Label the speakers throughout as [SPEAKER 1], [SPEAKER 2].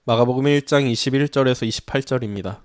[SPEAKER 1] 마가복음 1장 21절에서 28절입니다.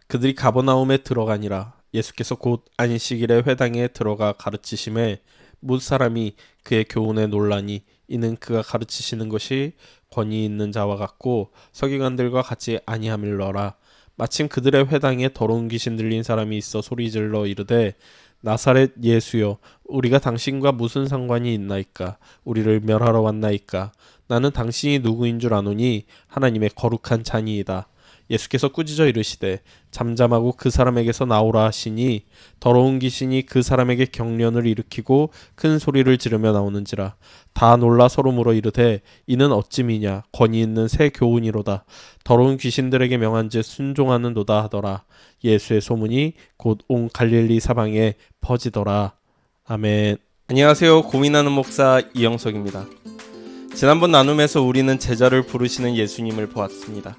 [SPEAKER 1] 그들이 가버나움에 들어가니라. 예수께서 곧 안식일에 회당에 들어가 가르치심에 뭇 사람이 그의 교훈에 놀라니 이는 그가 가르치시는 것이 권위 있는 자와 같고 서기관들과 같이 아니함일러라. 마침 그들의 회당에 더러운 귀신 들린 사람이 있어 소리질러 이르되 나사렛 예수여, 우리가 당신과 무슨 상관이 있나이까? 우리를 멸하러 왔나이까? 나는 당신이 누구인 줄 아노니 하나님의 거룩한 자니이다. 예수께서 꾸짖어 이르시되 잠잠하고 그 사람에게서 나오라 하시니 더러운 귀신이 그 사람에게 경련을 일으키고 큰 소리를 지르며 나오는지라. 다 놀라 서로 물어 이르되 이는 어찌미냐? 권위 있는 새 교훈이로다. 더러운 귀신들에게 명한즉 순종하는도다 하더라. 예수의 소문이 곧 온 갈릴리 사방에 퍼지더라. 아멘. 안녕하세요. 고민하는 목사 이영석입니다. 지난번 나눔에서 우리는 제자를 부르시는 예수님을 보았습니다.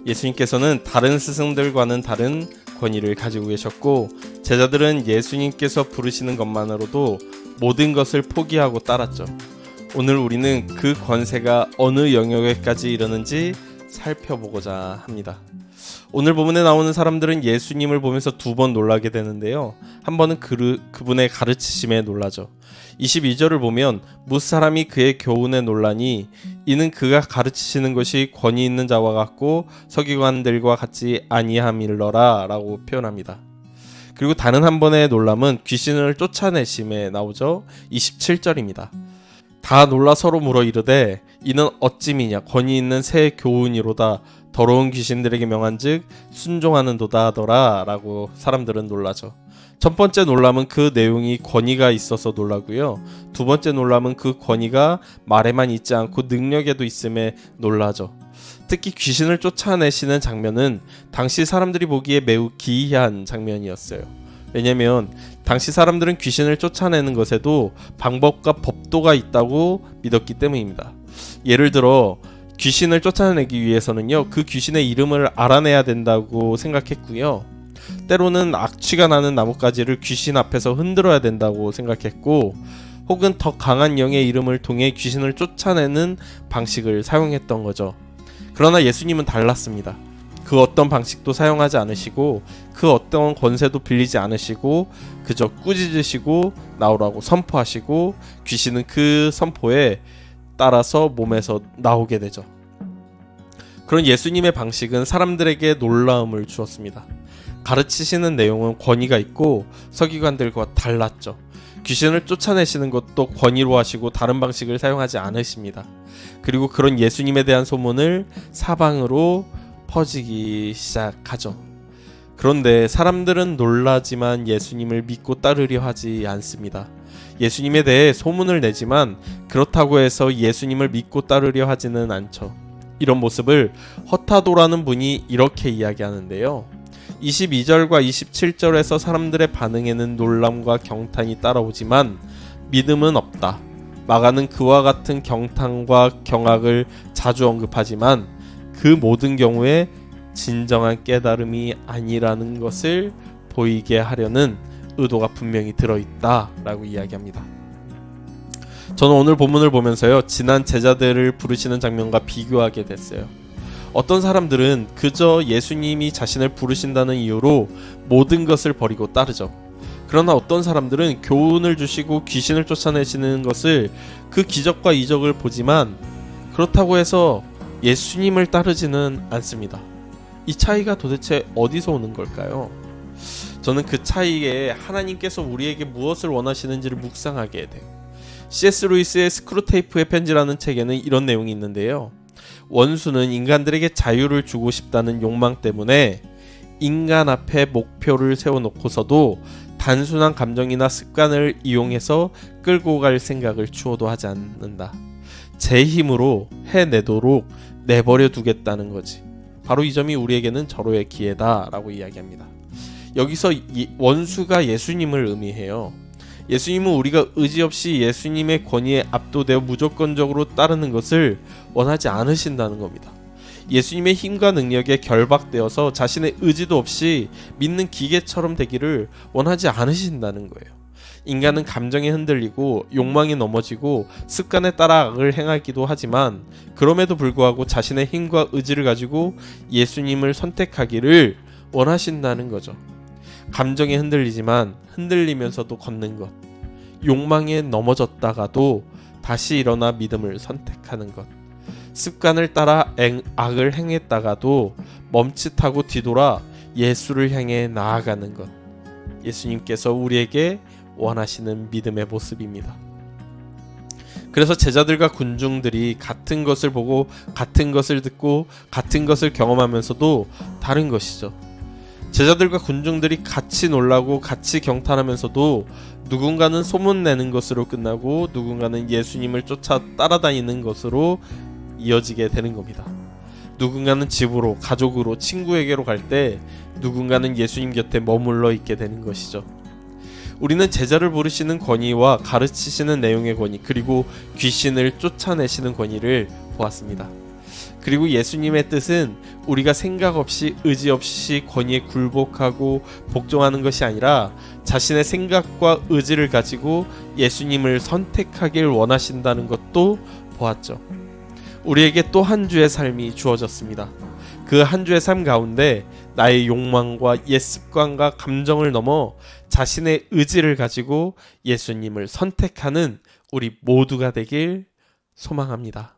[SPEAKER 1] 예수님께서는 다른 스승들과는 다른 권위를 가지고 계셨고 제자들은 예수님께서 부르시는 것만으로도 모든 것을 포기하고 따랐죠. 오늘 우리는 그 권세가 어느 영역에까지 이르는지 살펴보고자 합니다. 오늘 본문에 나오는 사람들은 예수님을 보면서 두 번 놀라게 되는데요. 한 번은 그분의 가르치심에 놀라죠. 22절을 보면 뭇 사람이 그의 교훈에 놀라니 이는 그가 가르치시는 것이 권위 있는 자와 같고 서기관들과 같이 아니함일러라 라고 표현합니다. 그리고 다른 한 번의 놀람은 귀신을 쫓아내심에 나오죠. 27절입니다. 다 놀라 서로 물어 이르되 이는 어찌미냐? 권위 있는 새 교훈이로다. 더러운 귀신들에게 명한즉 순종하는도다 하더라 라고 사람들은 놀라죠. 첫 번째 놀람은 그 내용이 권위가 있어서 놀라고요. 두 번째 놀람은 그 권위가 말에만 있지 않고 능력에도 있음에 놀라죠. 특히 귀신을 쫓아내시는 장면은 당시 사람들이 보기에 매우 기이한 장면이었어요. 왜냐면 당시 사람들은 귀신을 쫓아내는 것에도 방법과 법도가 있다고 믿었기 때문입니다. 예를 들어 귀신을 쫓아내기 위해서는요, 그 귀신의 이름을 알아내야 된다고 생각했고요. 때로는 악취가 나는 나뭇가지를 귀신 앞에서 흔들어야 된다고 생각했고, 혹은 더 강한 영의 이름을 통해 귀신을 쫓아내는 방식을 사용했던 거죠. 그러나 예수님은 달랐습니다. 그 어떤 방식도 사용하지 않으시고 그 어떤 권세도 빌리지 않으시고 그저 꾸짖으시고 나오라고 선포하시고 귀신은 그 선포에 따라서 몸에서 나오게 되죠. 그런 예수님의 방식은 사람들에게 놀라움을 주었습니다. 가르치시는 내용은 권위가 있고 서기관들과 달랐죠. 귀신을 쫓아내시는 것도 권위로 하시고 다른 방식을 사용하지 않으십니다. 그리고 그런 예수님에 대한 소문을 사방으로 퍼지기 시작하죠. 그런데 사람들은 놀라지만 예수님을 믿고 따르려 하지 않습니다. 예수님에 대해 소문을 내지만 그렇다고 해서 예수님을 믿고 따르려 하지는 않죠. 이런 모습을 허타도라는 분이 이렇게 이야기하는데요. 22절과 27절에서 사람들의 반응에는 놀람과 경탄이 따라오지만 믿음은 없다. 마가는 그와 같은 경탄과 경악을 자주 언급하지만 그 모든 경우에 진정한 깨달음이 아니라는 것을 보이게 하려는 의도가 분명히 들어있다 라고 이야기합니다. 저는 오늘 본문을 보면서요, 지난 제자들을 부르시는 장면과 비교하게 됐어요. 어떤 사람들은 그저 예수님이 자신을 부르신다는 이유로 모든 것을 버리고 따르죠. 그러나 어떤 사람들은 교훈을 주시고 귀신을 쫓아내시는 것을, 그 기적과 이적을 보지만 그렇다고 해서 예수님을 따르지는 않습니다. 이 차이가 도대체 어디서 오는 걸까요? 저는 그 차이에 하나님께서 우리에게 무엇을 원하시는지를 묵상하게 돼요. C.S. 루이스의 스크루테이프의 편지라는 책에는 이런 내용이 있는데요. 원수는 인간들에게 자유를 주고 싶다는 욕망 때문에 인간 앞에 목표를 세워놓고서도 단순한 감정이나 습관을 이용해서 끌고 갈 생각을 추호도 하지 않는다. 제 힘으로 해내도록 내버려 두겠다는 거지. 바로 이 점이 우리에게는 절호의 기회다 라고 이야기합니다. 여기서 원수가 예수님을 의미해요. 예수님은 우리가 의지 없이 예수님의 권위에 압도되어 무조건적으로 따르는 것을 원하지 않으신다는 겁니다. 예수님의 힘과 능력에 결박되어서 자신의 의지도 없이 믿는 기계처럼 되기를 원하지 않으신다는 거예요. 인간은 감정에 흔들리고 욕망에 넘어지고 습관에 따라 악을 행하기도 하지만 그럼에도 불구하고 자신의 힘과 의지를 가지고 예수님을 선택하기를 원하신다는 거죠. 감정에 흔들리지만 흔들리면서도 걷는 것, 욕망에 넘어졌다가도 다시 일어나 믿음을 선택하는 것, 습관을 따라 악을 행했다가도 멈칫하고 뒤돌아 예수를 향해 나아가는 것, 예수님께서 우리에게 원하시는 믿음의 모습입니다. 그래서 제자들과 군중들이 같은 것을 보고 같은 것을 듣고 같은 것을 경험하면서도 다른 것이죠. 제자들과 군중들이 같이 놀라고 같이 경탄하면서도 누군가는 소문내는 것으로 끝나고 누군가는 예수님을 쫓아 따라다니는 것으로 이어지게 되는 겁니다. 누군가는 집으로, 가족으로, 친구에게로 갈 때 누군가는 예수님 곁에 머물러 있게 되는 것이죠. 우리는 제자를 부르시는 권위와 가르치시는 내용의 권위, 그리고 귀신을 쫓아내시는 권위를 보았습니다. 그리고 예수님의 뜻은 우리가 생각 없이 의지 없이 권위에 굴복하고 복종하는 것이 아니라 자신의 생각과 의지를 가지고 예수님을 선택하길 원하신다는 것도 보았죠. 우리에게 또 한 주의 삶이 주어졌습니다. 그 한 주의 삶 가운데 나의 욕망과 옛 습관과 감정을 넘어 자신의 의지를 가지고 예수님을 선택하는 우리 모두가 되길 소망합니다.